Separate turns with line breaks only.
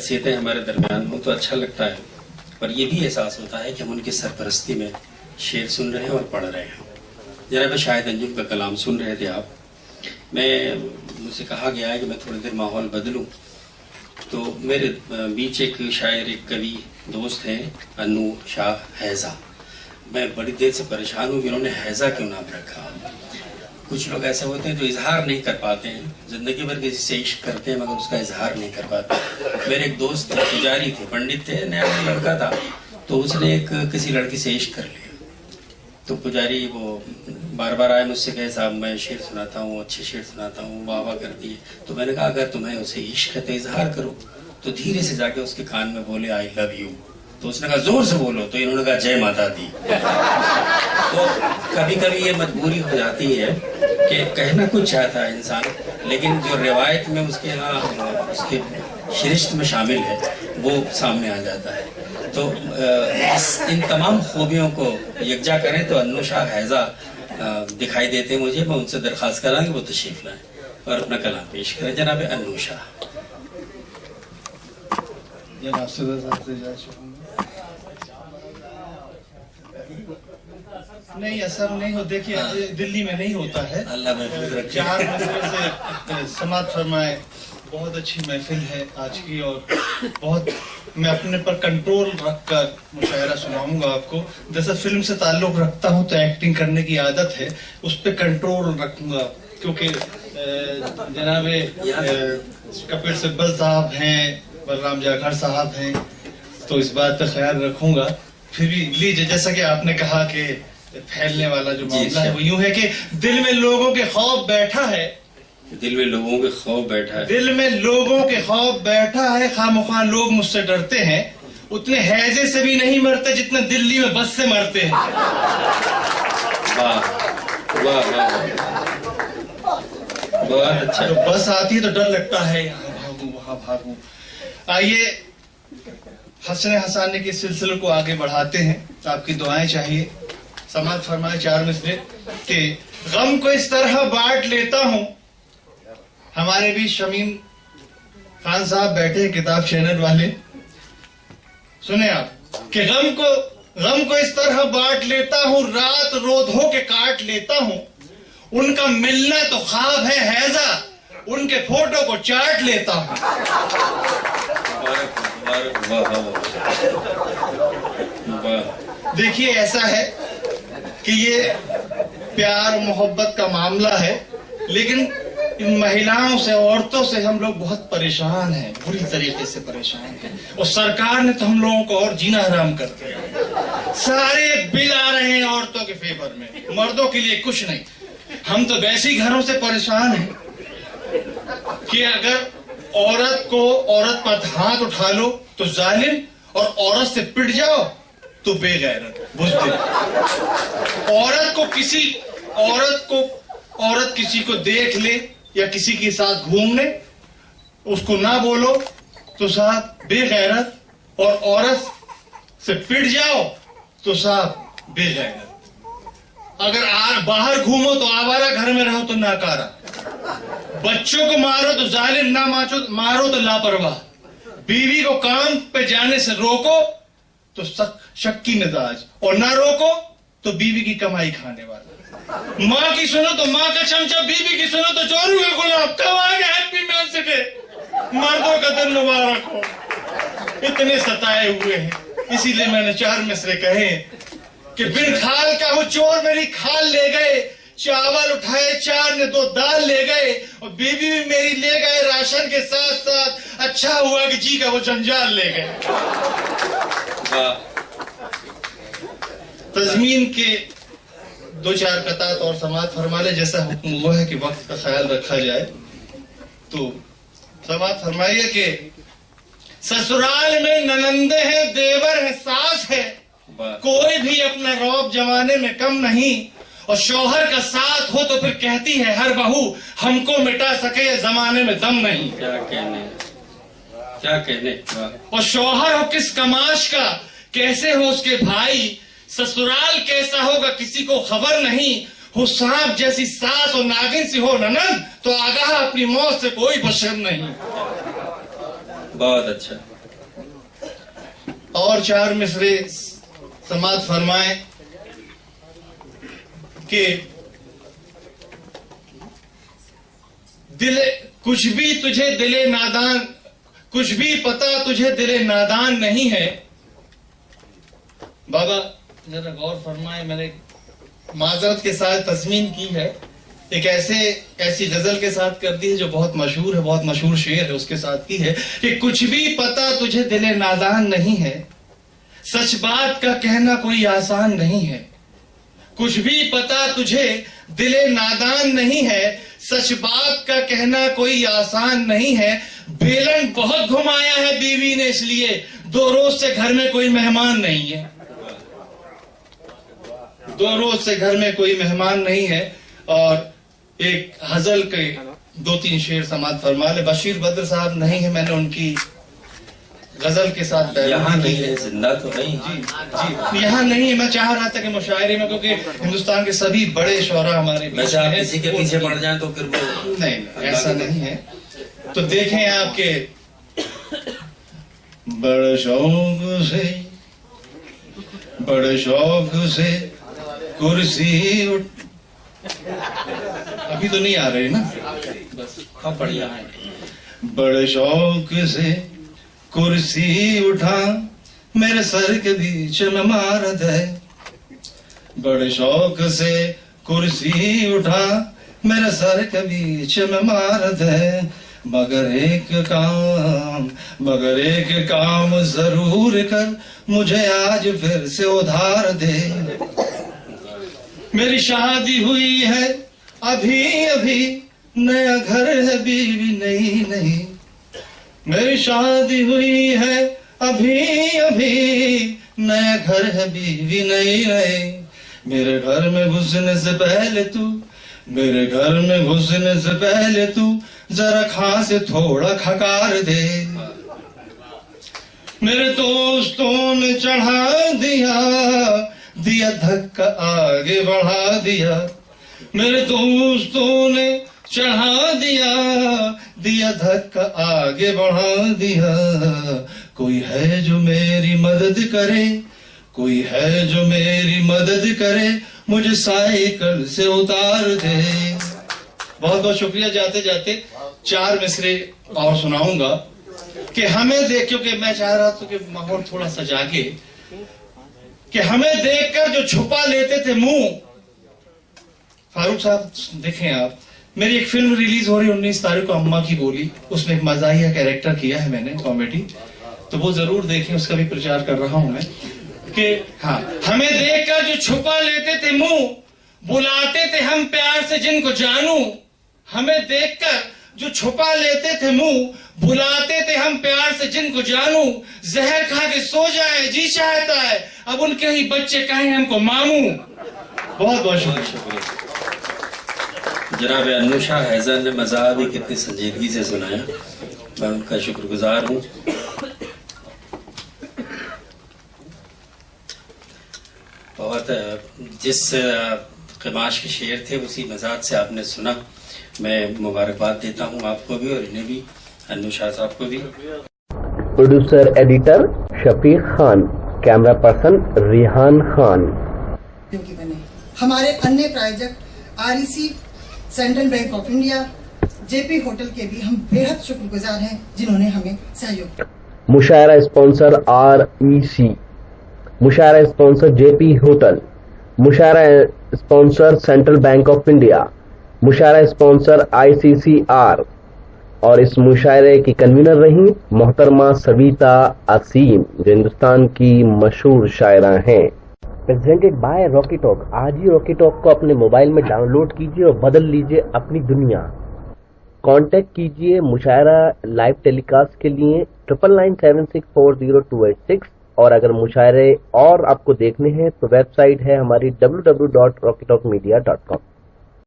شخصیتیں ہمارے درمیان ہوں تو اچھا لگتا ہے، اور یہ بھی احساس ہوتا ہے کہ ہم ان کی سرپرستی میں شعر سن رہے ہیں اور پڑھ رہے ہیں۔ جناب شاہد انجم کا کلام سن رہے تھے آپ، مجھ سے کہا گیا ہے کہ میں تھوڑی دیر ماحول بدلوں، تو میرے بیچ ایک شاعر، ایک کوی دوست ہیں انو شاہ حیضہ۔ میں بڑی دیر سے پریشان ہوں کہ انہوں نے حیضہ کیوں نام رکھا۔ کچھ لوگ ایسے ہوتے ہیں جو اظہار نہیں کر پاتے ہیں، زندگی بھر کسی سے عشق کرتے ہیں مگر اس کا اظہار نہیں کر پاتے۔ میرے ایک دوست پجاری تھے، پنڈت تھے، نیا لڑکا تھا، تو اس نے کسی لڑکی سے عشق کر لیا۔ تو پجاری وہ بار بار آئے مجھ سے کہے صاحب میں شعر سناتا ہوں، اچھے شعر سناتا ہوں، واہ واہ کرتی ہے۔ تو میں نے کہا اگر تمہیں اسے عشق ہے تو اظہار کرو۔ تو دھیرے سے جا کے اس کے کان میں بولے آئی لو یو۔ تو اس نے کہا زور سے بولو، تو انہوں نے کہا جے ماتا دی۔ تو کبھی کبھی یہ مجبوری ہو جاتی ہے کہ کہنا کچھ چاہتا ہے انسان، لیکن جو روایت میں اس کے ہاں اس کے شرشت میں شامل ہے وہ سامنے آ جاتا ہے۔ تو ان تمام خوبیوں کو یکجا کریں تو انو شاہ حیضہ دکھائی دیتے ہیں مجھے۔ میں ان سے درخواست کراں کہ وہ تشریف لائیں اور اپنا کلام پیش کریں۔ جناب انو شاہ۔
جناب صدر صاحب سے اجازت چاہوں گا۔ نہیں اثر نہیں ہو، دیکھیے دلی میں نہیں ہوتا ہے۔
اللہ محفوظ رکھے۔
4 مصرے سے سماعت فرمائے۔ بہت اچھی محفل ہے آج کی، اور بہت میں اپنے پر کنٹرول رکھ کر مشاعرہ سناؤں گا آپ کو۔ جیسا فلم سے تعلق رکھتا ہوں تو ایکٹنگ کرنے کی عادت ہے، اس پہ کنٹرول رکھوں گا، کیونکہ جناب کپل سبل صاحب ہیں، بلرام جاکھڑ صاحب ہیں، تو اس بات کا خیال رکھوں گا۔ پھر بھی لیجیے، جیسا کہ آپ نے کہا کہ پھیلنے والا جو معاملہ ہے وہ یوں ہے کہ دل میں لوگوں کے خوف بیٹھا ہے،
دل میں لوگوں کے خوف بیٹھا ہے،
دل میں لوگوں کے خوف بیٹھا ہے، خواہ مخواہ لوگ مجھ سے ڈرتے ہیں، اتنے حیضے سے بھی نہیں مرتے جتنے دلی میں بس سے مرتے ہیں۔
واہ واہ واہ، بہت اچھا۔
جب بس آتی ہے تو ڈر لگتا ہے، یہاں بھاگوں وہاں بھاگوں۔ آئیے حسن حسانے کے سلسلے کو آگے بڑھاتے ہیں، آپ کی دعائیں چاہیے۔ سماعت فرمائے 4 مصرے کہ غم کو اس طرح بانٹ لیتا ہوں۔ ہمارے بھی شمیم خان صاحب بیٹھے کتاب چینل والے، سنیں آپ کہ غم کو اس طرح بانٹ لیتا ہوں، رات رو دھو کے کاٹ لیتا ہوں۔ ان کا ملنا تو خواب ہے حیضہ، ان کے فوٹو کو چاٹ لیتا ہوں۔ دیکھیے ایسا ہے کہ یہ پیار محبت کا معاملہ ہے، لیکن ان مہیلاؤں سے، عورتوں سے ہم لوگ بہت پریشان ہیں، بری طریقے سے پریشان ہیں، اور سرکار نے تو ہم لوگوں کو اور جینا حرام کر دیا۔ سارے بل آ رہے ہیں عورتوں کے فیور میں، مردوں کے لیے کچھ نہیں۔ ہم تو ویسے گھروں سے پریشان ہیں کہ اگر عورت پر ہاتھ اٹھا لو تو ظالم، اور عورت سے پٹ جاؤ تو بے غیرت بزدل۔ عورت کسی کو دیکھ لے یا کسی کے ساتھ گھومنے، اس کو نہ بولو تو صاحب بے غیرت، اور عورت سے پٹ جاؤ تو صاحب بے غیرت۔ اگر باہر گھومو تو آوارہ، گھر میں رہو تو ناکارہ، بچوں کو مارو تو ظالم، نہ مارو تو لاپرواہ، بیوی کو کام پہ جانے سے روکو تو شکی مزاج، اور نہ روکو تو بیوی کی کمائی کھانے والا۔ ماں کی سنو تو ماں کا چمچہ، بیوی کی سنو تو چورو کا غلام۔ کب آگے ہیپی مینس ڈے، مردوں کا دن مبارک ہو۔ اتنے ستائے ہوئے ہیں، اسی لیے میں نے 4 مصرے کہے کہ بن کھال کا وہ چور میری کھال لے گئے، چاول اٹھائے 4 نے 2 دال لے گئے، اور بیوی بھی میری لے گئے راشن کے ساتھ ساتھ، اچھا ہوا کہ جی کا وہ جنجال لے گئے۔ تضمین کے 2-4 قطعات اور سماعت فرما لے، جیسا حکم وہ ہے کہ وقت کا خیال رکھا جائے۔ تو سماعت فرمائیے کہ سسرال میں ننندے ہیں، دیور ہے، ساس ہے، کوئی بھی اپنا رعب جمانے میں کم نہیں، اور شوہر کا ساتھ ہو تو پھر کہتی ہے ہر بہو ہم کو مٹا سکے زمانے میں دم نہیں۔
کیا کہنے۔
اور شوہر ہو کس کماش کا، کیسے ہو اس کے بھائی، سسرال کیسا ہوگا کسی کو خبر نہیں، ہو سانپ جیسی ساس اور ناگن سی ہو ننند، تو آگاہ اپنی موت سے کوئی بشر نہیں۔
بہت اچھا۔
اور 4 مصرے سماعت فرمائیں کہ کچھ بھی تجھے دل نادان، کچھ بھی پتا تجھے دل نادان نہیں ہے. بابا ذرا غور فرمائیں، میں نے معذرت کے ساتھ تضمین کی ہے، ایک ایسی غزل کے ساتھ کر دی ہے جو بہت مشہور ہے، بہت مشہور شعر ہے، اس کے ساتھ کی ہے کہ کچھ بھی پتا تجھے دل نادان نہیں ہے، سچ بات کا کہنا کوئی آسان نہیں ہے. کچھ بھی پتا تجھے دل نادان نہیں ہے، سچ بات کا کہنا کوئی آسان نہیں ہے. بیلن بہت گھمایا ہے بیوی نے، اس لیے 2 روز سے گھر میں کوئی مہمان نہیں ہے. 2 روز سے گھر میں کوئی مہمان نہیں ہے. اور ایک غزل کے 2-3 شعر سماعت فرما لے. بشیر بدر صاحب نہیں ہے، میں نے ان کی غزل کے ساتھ
یہاں نہیں ہے، زندہ تو نہیں.
جی یہاں نہیں ہے. میں چاہ رہا تھا کہ مشاعرے میں، کیونکہ ہندوستان کے سبھی بڑے شعراء ہمارے
ویسے آپ کسی کے پیچھے پڑ جائیں تو پھر وہ
نہیں، ایسا نہیں ہے. تو دیکھیں آپ کے بڑے شوق سے کرسی ابھی تو نہیں آ رہے نا،
ہاں بڑھیا.
بڑے شوق سے کرسی اٹھا میرے سر کے بیچ میں مارد ہے. بڑے شوق سے کرسی اٹھا میرے سر کے بیچ میں مارد ہے. مگر ایک کام ضرور کر مجھے آج پھر سے ادھار دے. میری شادی ہوئی ہے ابھی نیا گھر ہے بیوی نہیں. میری شادی ہوئی ہے ابھی نیا گھر ہے بیوی نہیں. میرے گھر میں گھسنے سے پہلے تو ذرا کھا سے تھوڑا کھکار دے. میرے دوستوں نے چڑھا دیا دھکا آگے بڑھا دیا. میرے دوستوں نے چڑھا دیا دھکا آگے بڑھا دیا. کوئی ہے جو میری مدد کرے مجھے سائیکل سے اتار دے. بہت بہت شکریہ. جاتے جاتے 4 مصرے اور سناؤں گا کہ ہمیں دیکھ، کیونکہ میں چاہ رہا تھا کہ ماحول تھوڑا سا جاگے، کہ ہمیں دیکھ کر جو چھپا لیتے تھے منہ. فاروق صاحب دیکھیں آپ، میری ایک فلم ریلیز ہو رہی 19 تاریخ کو، اماں کی بولی. اس میں ایک مزاحیہ کیریکٹر کیا ہے میں نے، کامیڈی. تو وہ ضرور دیکھیں، اس کا بھی پرچار کر رہا ہوں میں. کہ ہاں، ہمیں دیکھ کر جو چھپا لیتے تھے منہ، بلاتے تھے ہم پیار سے جن کو جانوں. ہمیں دیکھ کر جو چھپا لیتے تھے منہ، بلاتے تھے ہم پیار سے جن کو جانوں. زہر کھا کے سو جائے جی چاہتا ہے، اب ان کے ہی بچے کہیں ہم کو ماموں. بہت بہت شکریہ.
جناب انوشا حیضر نے مزاح بھی کتنی سنجیدگی سے سنایا، میں ان کا شکر گزار ہوں. بہت جس قماش کے شعر تھے اسی مزاج سے آپ نے سنا. میں مبارکباد دیتا ہوں آپ کو بھی اور انہیں بھی، انوشا صاحب کو بھی.
پروڈیوسر ایڈیٹر شفیق خان، کیمرہ پرسن ریحان خان.
ہمارے انیہ پراجک REC، central bank of India, JP hotel کے بھی ہم بےحد شکر گزار ہیں جنہوں نے ہمیں سہیوگ.
مشاعرہ اسپانسر REC، مشاعرہ اسپانسر JP ہوٹل، مشاعرہ sponsor central bank of India, مشاعرہ اسپانسر ICCR. اور اس مشاعرے کی کنوینر رہی محترمہ سویتا اسیم، جو ہندوستان کی مشہور شاعرہ ہیں. Presented by Rocky talk. آج ہی راکی ٹاک کو اپنے موبائل میں ڈاؤن لوڈ کیجیے اور بدل لیجیے اپنی دنیا. کانٹیکٹ کیجیے مشاعرہ لائیو ٹیلی کاسٹ کے لیے 9997640286. اور اگر مشاعرے اور آپ کو دیکھنے ہیں تو ویب سائٹ ہے ہماری www.rockytalkmedia.com.